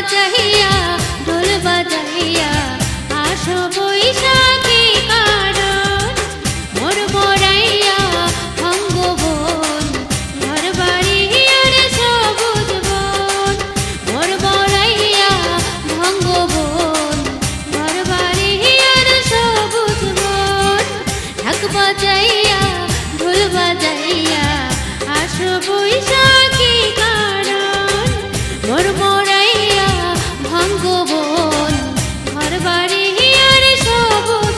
বাজাইয়া ঢোল বাজাইয়া আসো বৈশাখী কারণ মোর মরাইয়া ভঙ্গ বন ঘর বাড়ি আর সবুজ বন মোর মরাইয়া ভঙ্গ বন ঘর বাড়ি আর সবুজ বন ঢাক বাজাইয়া ঢোল বাজাইয়া আসো বৈশাখী কারণ মোর মরাইয়া ভঙ্গ বন ঘর বাড়ি আর সবুজ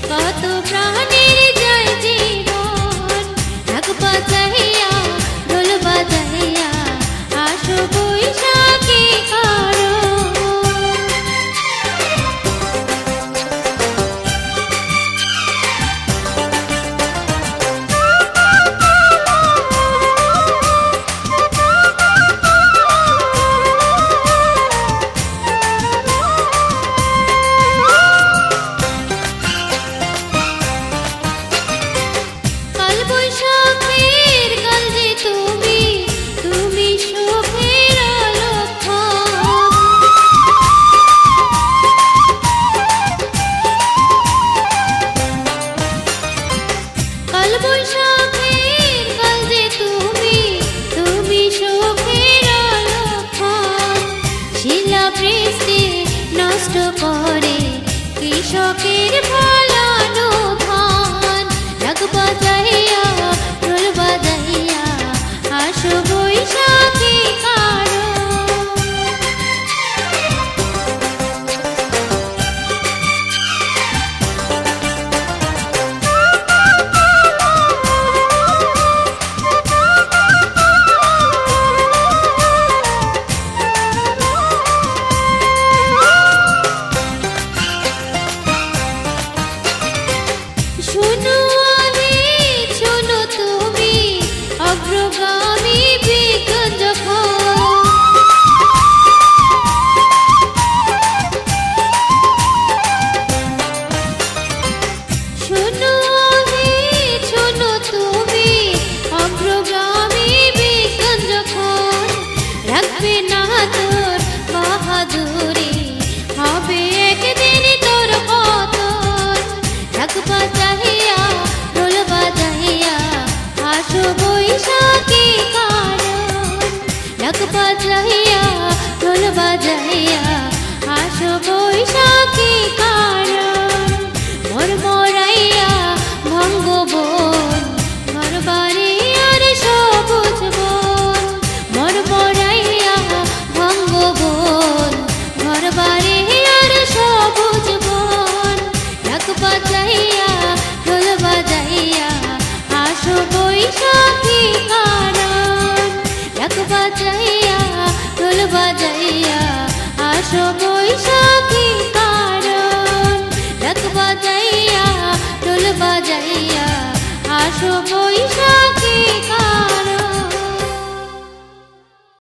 কত প্রাণীর জয় জীবন ঢাক বাজাইয়া ঢোল বাজাইয়া আসো বৈশাখী বৈশাখীর কাল যে তুমি তুমি সুখের লক্ষণ কাল বৈশাখীর কাল যে তুমি তুমি সুখের লক্ষণ শিলা বৃষ্টি নষ্ট করে কৃষকের ফলানো ধান ঢাক বাজাইয়া ঢোল বাজাইয়া আসো বৈশাখী শুনো শোনো তুমি অগ্রগামী বিজ্ঞান যখন শোনো শোনো তুমি অগ্রগামী বিজ্ঞান যখন রাখবে না তোর বাহাদুরি হবে একদিন তোর পতন ঢাক বাজাইয়া ঢোল বাজাইয়া আসো বৈশাখী কারণ ঢাক বাজাইয়া ঢোল বাজাইয়া আসো বৈশাখী কারণ মোর মরাইয়া ভঙ্গ বন ঘর বাড়ি আর সবুজ বন মোর মরাইয়া ভঙ্গ বন ঘর বাড়ি আর সবুজ বন ঢাক বাজাইয়া ঢোল বাজাইয়া আসো বৈশাখী কারণ ঢাক বাজাইয়া ঢোল বাজাইয়া আসো বৈশাখী কারণ ঢাক বাজাইয়া ঢোল বাজাইয়া আসো বৈশাখী